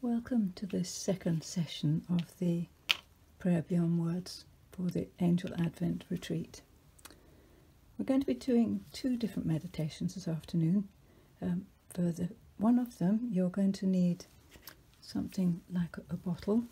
Welcome to this second session of the Prayer Beyond Words for the Angel Advent Retreat. We're going to be doing two different meditations this afternoon. For one of them you're going to need something like a bottle,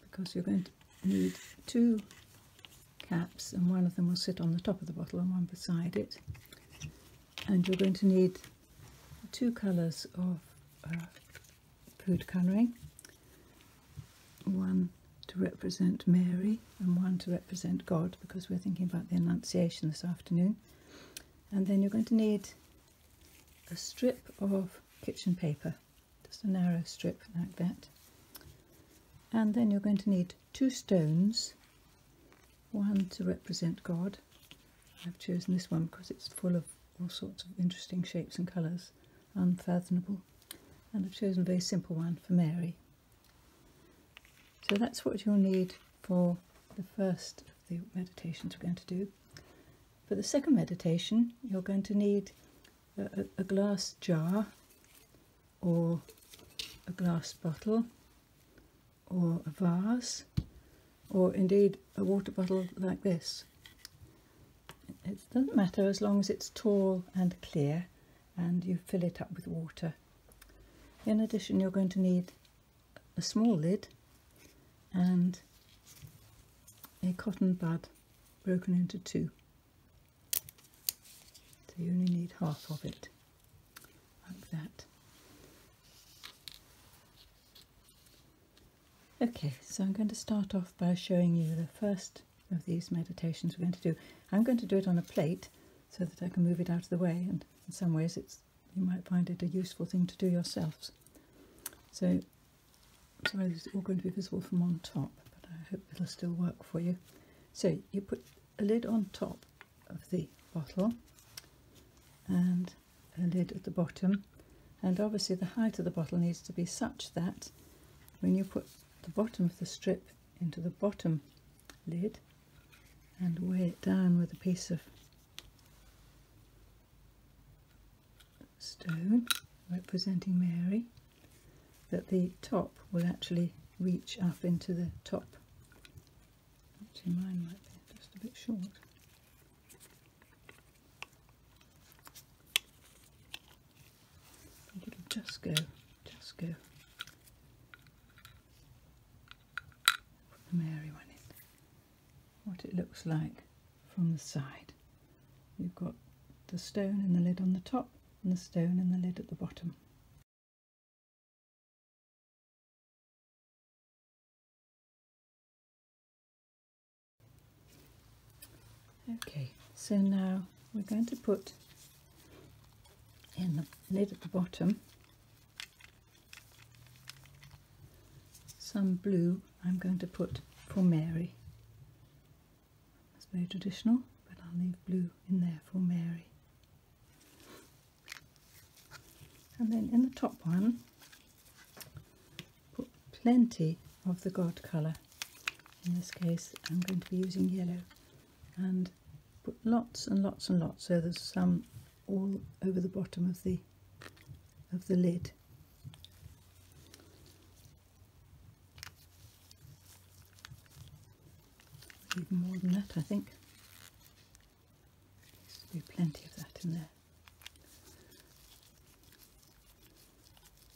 because you're going to need two caps, and one of them will sit on the top of the bottle and one beside it. And you're going to need two colours of food colouring, one to represent Mary and one to represent God, because we're thinking about the Annunciation this afternoon. And then you're going to need a strip of kitchen paper, just a narrow strip like that. And then you're going to need two stones, one to represent God. I've chosen this one because it's full of all sorts of interesting shapes and colours, unfathomable. And I've chosen a very simple one for Mary. So that's what you'll need for the first of the meditations we're going to do. For the second meditation, you're going to need a glass jar, or a glass bottle, or a vase, or indeed a water bottle like this. It doesn't matter as long as it's tall and clear and you fill it up with water. In addition, you're going to need a small lid and a cotton bud broken into two. So you only need half of it, like that. Okay, so I'm going to start off by showing you the first of these meditations we're going to do. I'm going to do it on a plate so that I can move it out of the way, and in some ways you might find it a useful thing to do yourselves. So, sorry, this is all going to be visible from on top, but I hope it'll still work for you. So you put a lid on top of the bottle and a lid at the bottom, and obviously the height of the bottle needs to be such that when you put the bottom of the strip into the bottom lid and weigh it down with a piece of stone representing Mary, that the top will actually reach up into the top. Actually, mine might be just a bit short. It'll just go. Put the Mary one in. What it looks like from the side. You've got the stone and the lid on the top, and the stone and the lid at the bottom. Okay, so now we're going to put in the lid at the bottom some blue. I'm going to put for Mary. It's very traditional, but I'll leave blue in there for Mary. And then in the top one, put plenty of the God colour. In this case, I'm going to be using yellow, and put lots and lots and lots, so there's some all over the bottom of the lid. Even more than that, I think. Needs to be plenty of that in there.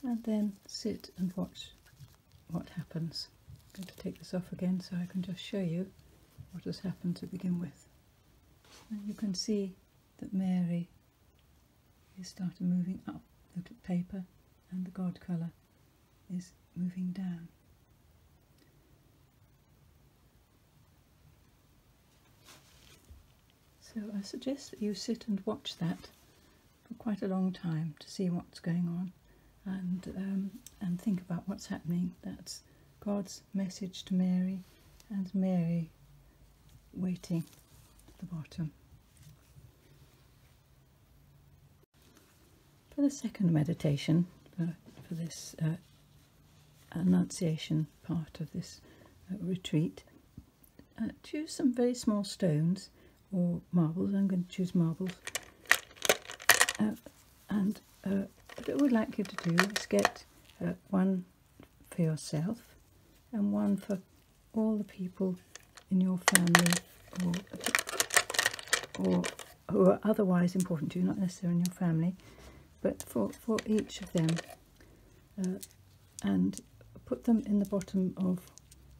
And then sit and watch what happens. I'm going to take this off again so I can just show you what has happened to begin with. And you can see that Mary is starting moving up the paper, and the God colour is moving down. So I suggest that you sit and watch that for quite a long time to see what's going on, and think about what's happening. That's God's message to Mary, and Mary waiting at the bottom. For the second meditation, for this Annunciation part of this retreat, choose some very small stones or marbles. I'm going to choose marbles. And what I would like you to do is get one for yourself and one for all the people in your family or who are otherwise important to you, not necessarily in your family, but for each of them, and put them in the bottom of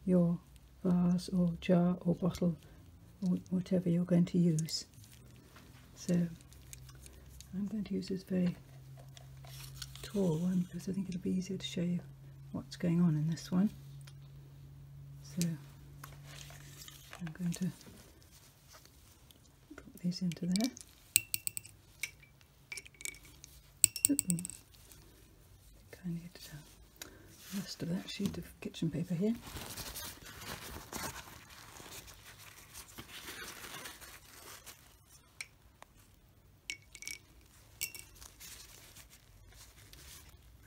your vase or jar or bottle or whatever you're going to use. So I'm going to use this very tall one because I think it'll be easier to show you what's going on in this one. So I'm going to drop these into there. I think I need the rest of that sheet of kitchen paper here.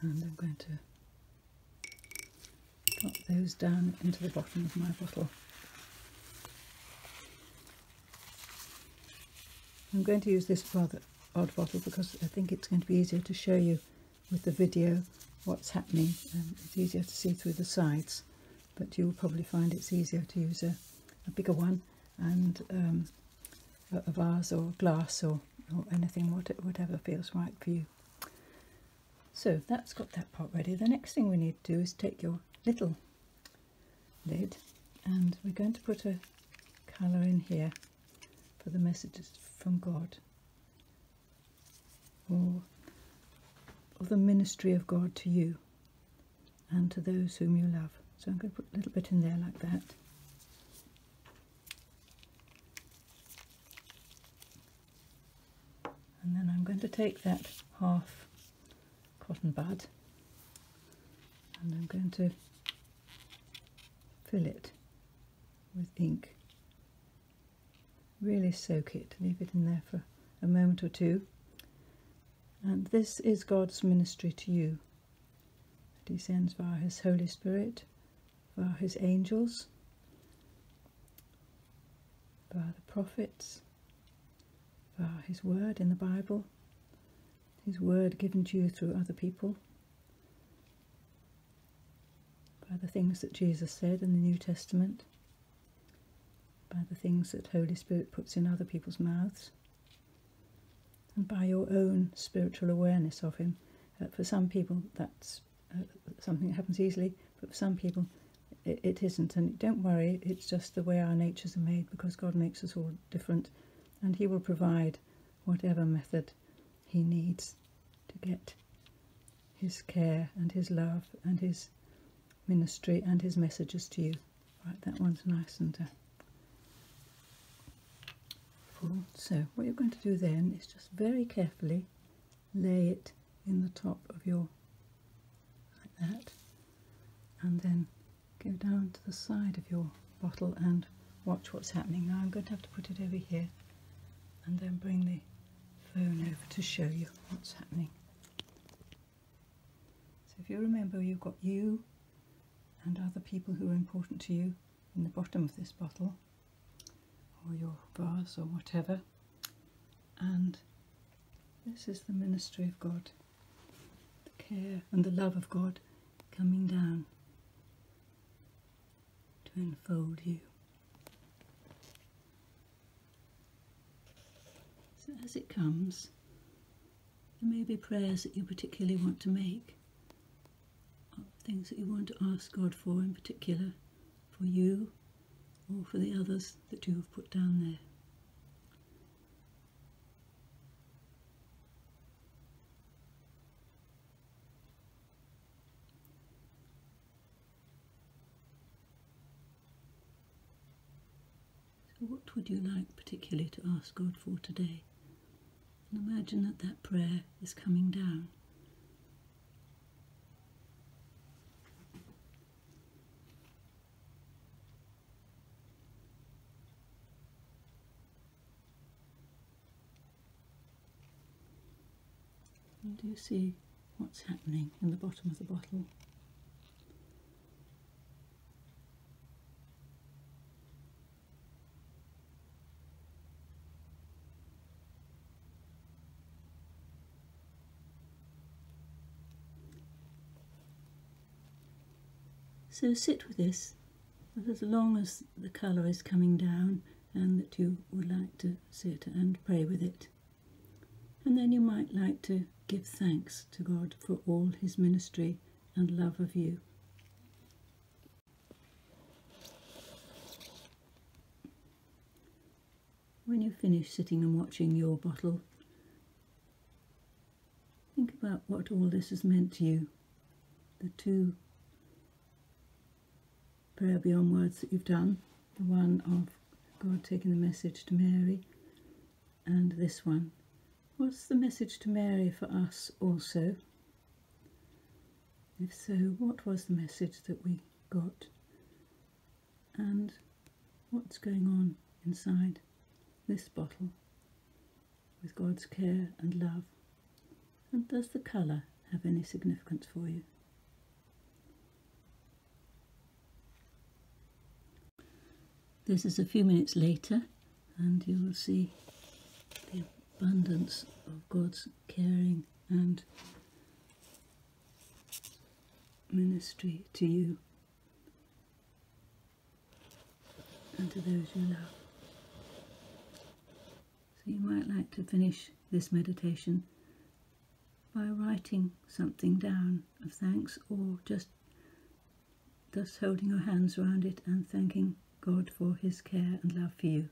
And I'm going to drop those down into the bottom of my bottle. I'm going to use this rather odd bottle because I think it's going to be easier to show you with the video what's happening. It's easier to see through the sides, but you'll probably find it's easier to use a bigger one and a vase or glass or anything, whatever feels right for you. So that's got that pot ready. The next thing we need to do is take your little lid and we're going to put a colour in here for the messages from God or the ministry of God to you and to those whom you love. So I'm going to put a little bit in there like that. And then I'm going to take that half cotton bud and I'm going to fill it with ink. Really soak it, leave it in there for a moment or two. And this is God's ministry to you. It descends via His Holy Spirit, via His angels, via the prophets, via His word in the Bible, His word given to you through other people, by the things that Jesus said in the New Testament, by the things that Holy Spirit puts in other people's mouths, and by your own spiritual awareness of Him. For some people that's something that happens easily, but for some people it isn't. And don't worry, it's just the way our natures are made, because God makes us all different and He will provide whatever method He needs to get His care and His love and His ministry and His messages to you. Right, that one's nice and full. So what you're going to do then is just very carefully lay it in the top of your, like that, and then go down to the side of your bottle and watch what's happening. Now I'm going to have to put it over here and then bring the phone over to show you what's happening. So if you remember, you've got you and other people who are important to you in the bottom of this bottle or your vase or whatever, and this is the ministry of God, the care and the love of God coming down to enfold you. So as it comes, there may be prayers that you particularly want to make, or things that you want to ask God for in particular, for you or for the others that you have put down there. So what would you like particularly to ask God for today? And imagine that that prayer is coming down. And do you see what's happening in the bottom of the bottle? So sit with this as long as the colour is coming down and that you would like to sit and pray with it. And then you might like to give thanks to God for all his ministry and love of you. When you finish sitting and watching your bottle, think about what all this has meant to you. The 2 prayer beyond words that you've done, the one of God taking the message to Mary, and this one. Was the message to Mary for us also? If so, what was the message that we got? And what's going on inside this bottle with God's care and love? And does the colour have any significance for you? This is a few minutes later, and you will see the abundance of God's caring and ministry to you and to those you love. So you might like to finish this meditation by writing something down of thanks, or just holding your hands around it and thanking God for his care and love for you.